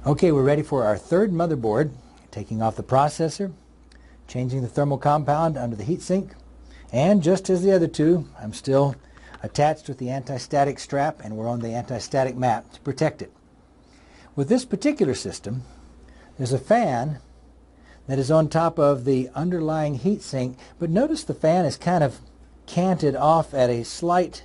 Okay, we're ready for our third motherboard. Taking off the processor, changing the thermal compound under the heatsink, and just as the other two, I'm still attached with the anti-static strap, and we're on the anti-static mat to protect it. With this particular system, there's a fan that is on top of the underlying heatsink, but notice the fan is kind of canted off at a slight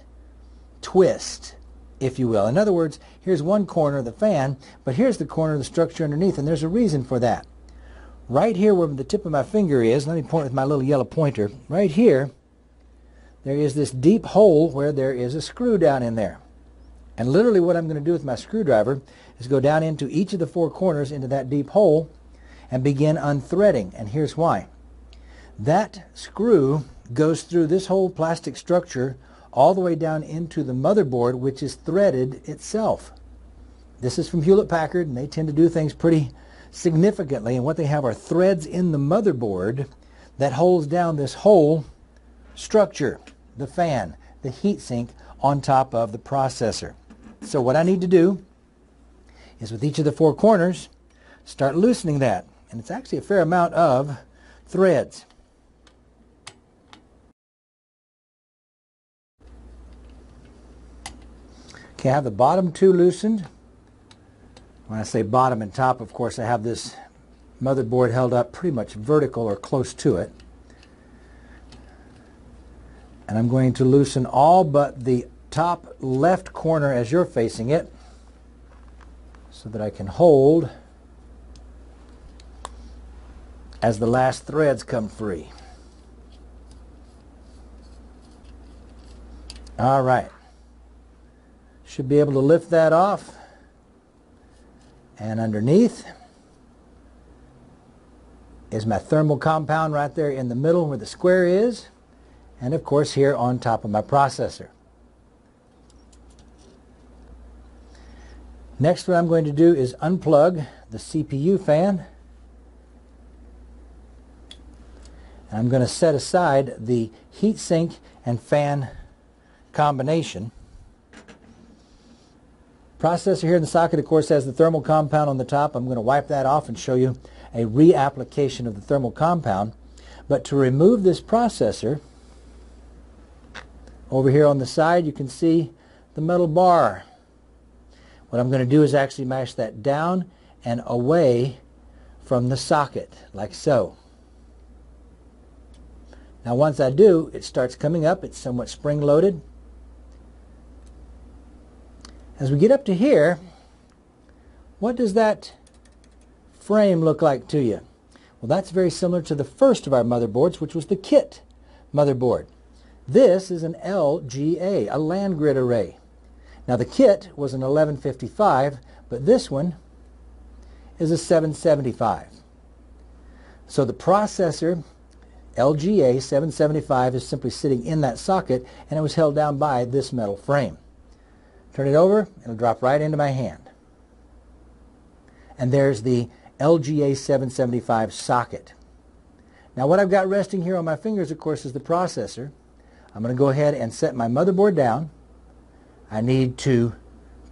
twist, if you will. In other words, here's one corner of the fan, but here's the corner of the structure underneath, and there's a reason for that. Right here where the tip of my finger is, let me point with my little yellow pointer, right here, there is this deep hole where there is a screw down in there. And literally what I'm going to do with my screwdriver is go down into each of the four corners into that deep hole and begin unthreading. And here's why. That screw goes through this whole plastic structure all the way down into the motherboard, which is threaded itself. This is from Hewlett-Packard, and they tend to do things pretty significantly, and what they have are threads in the motherboard that holds down this whole structure, the fan, the heatsink on top of the processor. So what I need to do is with each of the four corners start loosening that, and it's actually a fair amount of threads. Okay, I have the bottom two loosened. When I say bottom and top, of course, I have this motherboard held up pretty much vertical or close to it. And I'm going to loosen all but the top left corner as you're facing it so that I can hold as the last threads come free. All right. Should be able to lift that off. And underneath is my thermal compound right there in the middle where the square is, and of course here on top of my processor. Next, what I'm going to do is unplug the CPU fan. And I'm going to set aside the heatsink and fan combination. Processor here in the socket, of course, has the thermal compound on the top. I'm going to wipe that off and show you a reapplication of the thermal compound. But to remove this processor, over here on the side you can see the metal bar. What I'm going to do is actually mash that down and away from the socket, like so. Now once I do, it starts coming up. It's somewhat spring-loaded. As we get up to here, what does that frame look like to you? Well, that's very similar to the first of our motherboards, which was the kit motherboard. This is an LGA, a land grid array. Now the kit was an 1155, but this one is a 775. So the processor, LGA 775, is simply sitting in that socket, and it was held down by this metal frame. Turn it over, it'll drop right into my hand. And there's the LGA 775 socket. Now what I've got resting here on my fingers, of course, is the processor. I'm going to go ahead and set my motherboard down. I need to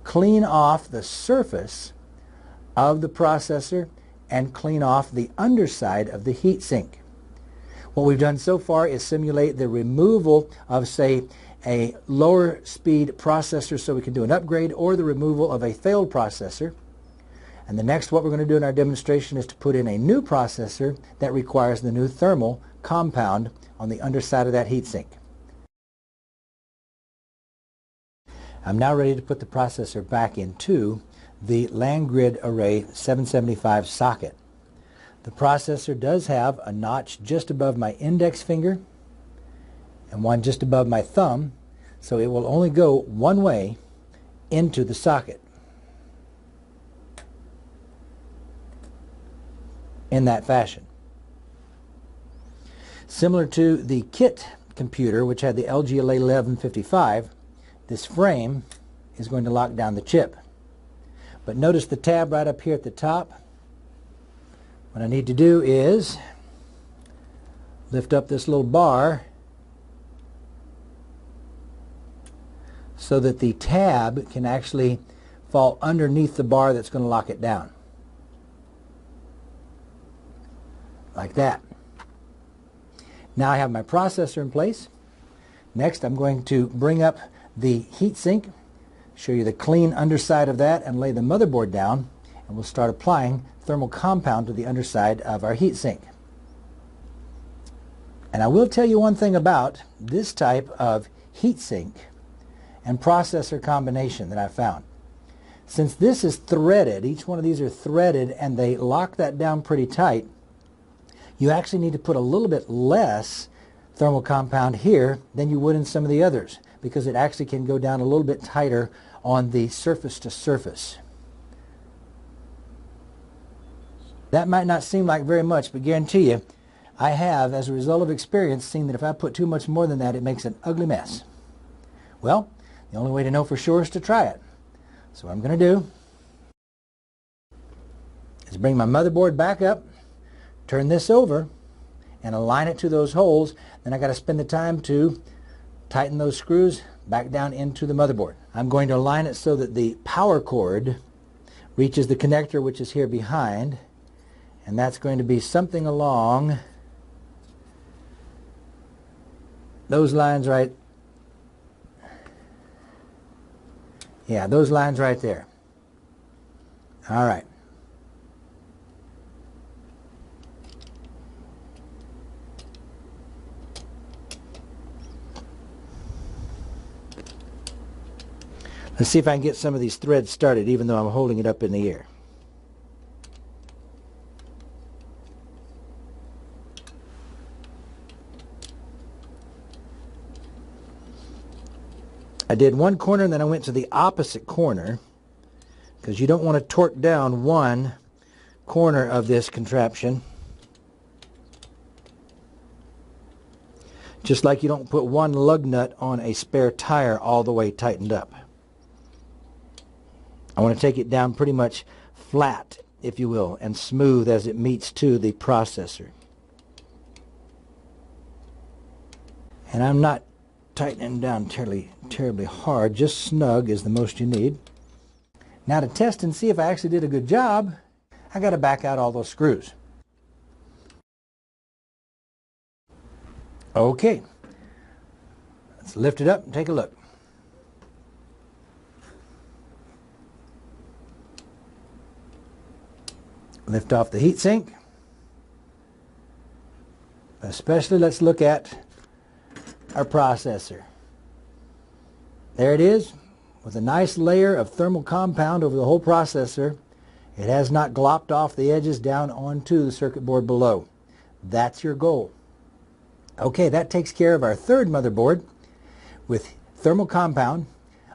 clean off the surface of the processor and clean off the underside of the heatsink. What we've done so far is simulate the removal of, say, a lower speed processor so we can do an upgrade, or the removal of a failed processor. And the next, what we're going to do in our demonstration is to put in a new processor that requires the new thermal compound on the underside of that heatsink. I'm now ready to put the processor back into the land grid array 775 socket. The processor does have a notch just above my index finger and one just above my thumb, so it will only go one way into the socket. In that fashion. Similar to the kit computer, which had the LG 1155, this frame is going to lock down the chip. But notice the tab right up here at the top. What I need to do is lift up this little bar so that the tab can actually fall underneath the bar that's going to lock it down. like that. Now I have my processor in place. Next, I'm going to bring up the heatsink, show you the clean underside of that, and lay the motherboard down, and we'll start applying thermal compound to the underside of our heatsink. And I will tell you one thing about this type of heatsink and processor combination that I found. Since this is threaded, each one of these are threaded, and they lock that down pretty tight, you actually need to put a little bit less thermal compound here than you would in some of the others, because it actually can go down a little bit tighter on the surface to surface. That might not seem like very much, but guarantee you, I have, as a result of experience, seen that if I put too much more than that, it makes an ugly mess. Well, the only way to know for sure is to try it. So what I'm going to do is bring my motherboard back up, turn this over, and align it to those holes. Then I got to spend the time to tighten those screws back down into the motherboard. I'm going to align it so that the power cord reaches the connector, which is here behind, and that's going to be something along those lines right. Yeah, those lines right there. All right. Let's see if I can get some of these threads started, even though I'm holding it up in the air. I did one corner and then I went to the opposite corner, because you don't want to torque down one corner of this contraption, just like you don't put one lug nut on a spare tire all the way tightened up. I want to take it down pretty much flat, if you will, and smooth as it meets to the processor. And I'm not tightening down terribly hard, just snug is the most you need. Now to test and see if I actually did a good job, I got to back out all those screws. Okay, let's lift it up and take a look. Lift off the heatsink. Especially, let's look at our processor. There it is, with a nice layer of thermal compound over the whole processor. It has not glopped off the edges down onto the circuit board below. That's your goal. Okay, that takes care of our third motherboard with thermal compound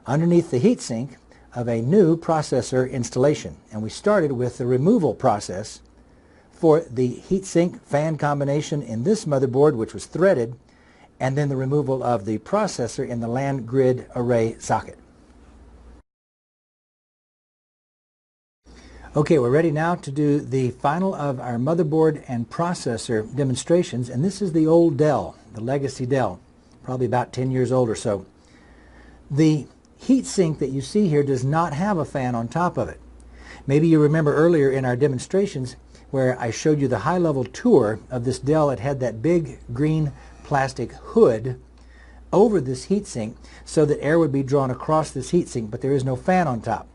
underneath the heatsink of a new processor installation. And we started with the removal process for the heatsink fan combination in this motherboard, which was threaded, and then the removal of the processor in the land grid array socket. Okay, we're ready now to do the final of our motherboard and processor demonstrations, and this is the old Dell, the legacy Dell, probably about 10 years old or so. The heatsink that you see here does not have a fan on top of it. Maybe you remember earlier in our demonstrations where I showed you the high-level tour of this Dell. It had that big green plastic hood over this heatsink so that air would be drawn across this heatsink, but there is no fan on top.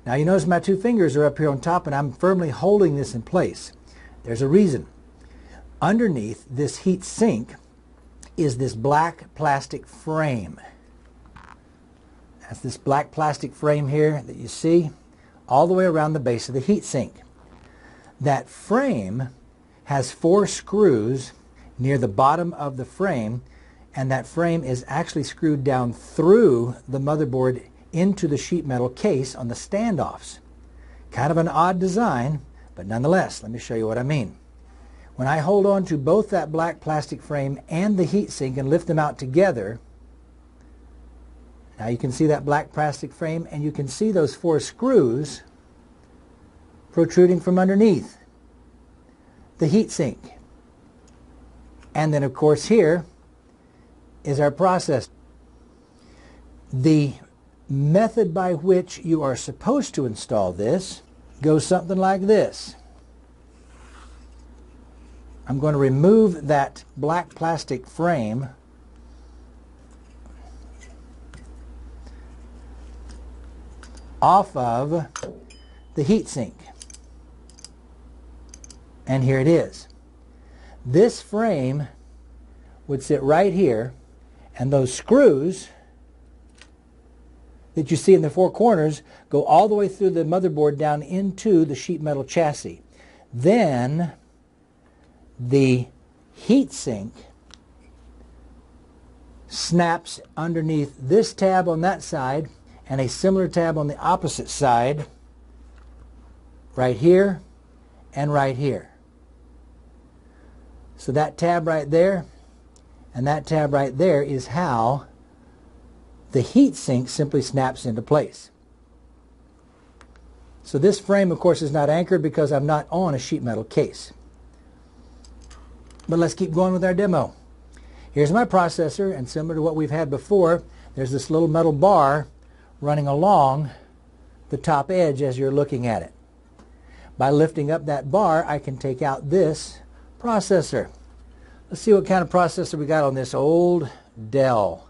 Now you notice my two fingers are up here on top and I'm firmly holding this in place. There's a reason. Underneath this heatsink is this black plastic frame. That's this black plastic frame here that you see all the way around the base of the heatsink. That frame has 4 screws near the bottom of the frame, and that frame is actually screwed down through the motherboard into the sheet metal case on the standoffs. Kind of an odd design, but nonetheless, let me show you what I mean. When I hold on to both that black plastic frame and the heatsink and lift them out together, now you can see that black plastic frame and you can see those 4 screws protruding from underneath the heatsink. And then of course here is our processor. The method by which you are supposed to install this goes something like this. I'm going to remove that black plastic frame off of the heatsink. And here it is. This frame would sit right here, and those screws that you see in the four corners go all the way through the motherboard down into the sheet metal chassis. Then the heatsink snaps underneath this tab on that side and a similar tab on the opposite side, right here and right here. So that tab right there and that tab right there is how the heatsink simply snaps into place. So this frame, of course, is not anchored because I'm not on a sheet metal case. But let's keep going with our demo. Here's my processor, and similar to what we've had before, there's this little metal bar running along the top edge as you're looking at it. By lifting up that bar, I can take out this processor. Let's see what kind of processor we got on this old Dell.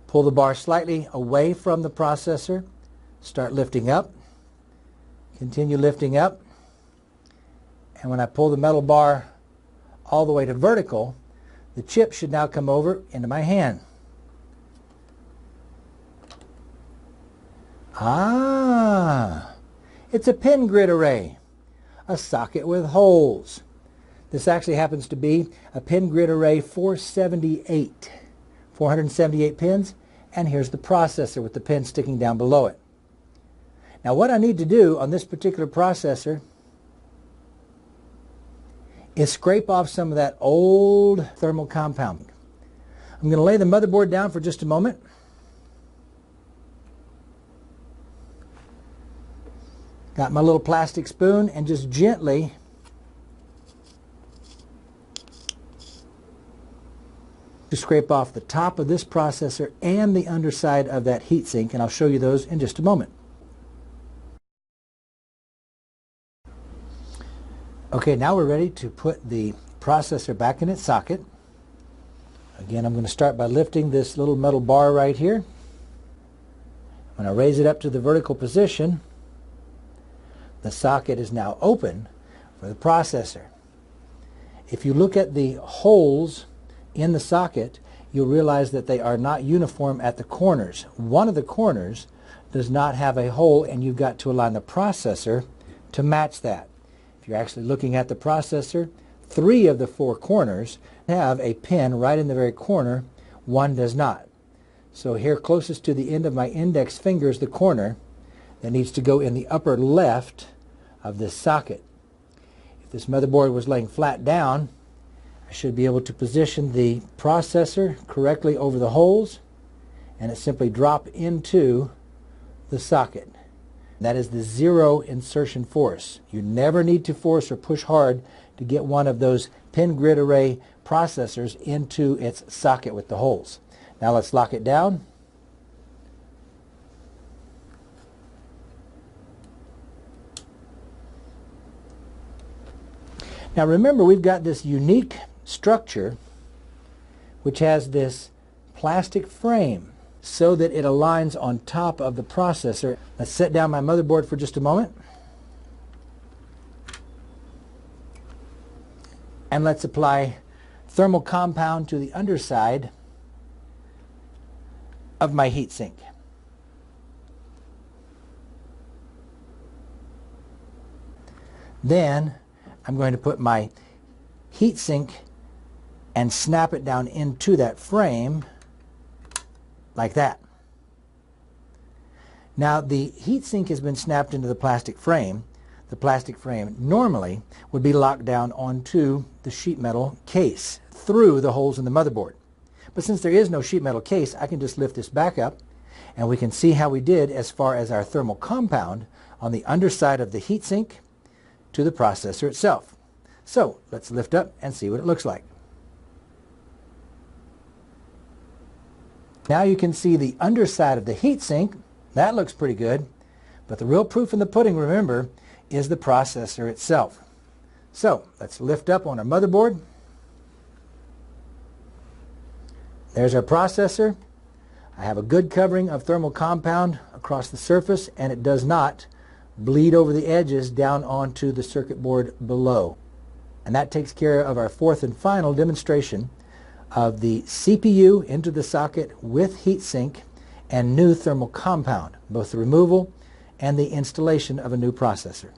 Pull the bar slightly away from the processor. Start lifting up. Continue lifting up. And when I pull the metal bar all the way to vertical, the chip should now come over into my hand. Ah, it's a pin grid array, a socket with holes. This actually happens to be a pin grid array 478, 478 pins, and here's the processor with the pin sticking down below it. Now what I need to do on this particular processor is scrape off some of that old thermal compound. I'm going to lay the motherboard down for just a moment. Got my little plastic spoon and just gently to scrape off the top of this processor and the underside of that heatsink, and I'll show you those in just a moment. Okay, now we're ready to put the processor back in its socket. Again, I'm going to start by lifting this little metal bar right here. When I raise it up to the vertical position, the socket is now open for the processor. If you look at the holes in the socket, you'll realize that they are not uniform at the corners. One of the corners does not have a hole, and you've got to align the processor to match that. If you're actually looking at the processor, 3 of the 4 corners have a pin right in the very corner. 1 does not. So here closest to the end of my index finger is the corner that needs to go in the upper left of this socket. If this motherboard was laying flat down, I should be able to position the processor correctly over the holes, and it simply drop into the socket. That is the 0 insertion force. You never need to force or push hard to get one of those pin grid array processors into its socket with the holes. Now let's lock it down. Now remember, we've got this unique structure which has this plastic frame so that it aligns on top of the processor. Let's set down my motherboard for just a moment. And let's apply thermal compound to the underside of my heatsink. Then I'm going to put my heatsink and snap it down into that frame like that. Now the heatsink has been snapped into the plastic frame. The plastic frame normally would be locked down onto the sheet metal case through the holes in the motherboard. But since there is no sheet metal case, I can just lift this back up and we can see how we did as far as our thermal compound on the underside of the heatsink to the processor itself. So let's lift up and see what it looks like. Now you can see the underside of the heatsink. That looks pretty good. But the real proof in the pudding, remember, is the processor itself. So let's lift up on our motherboard. There's our processor. I have a good covering of thermal compound across the surface, and it does not bleed over the edges down onto the circuit board below. And that takes care of our fourth and final demonstration of the CPU into the socket with heatsink and new thermal compound, both the removal and the installation of a new processor.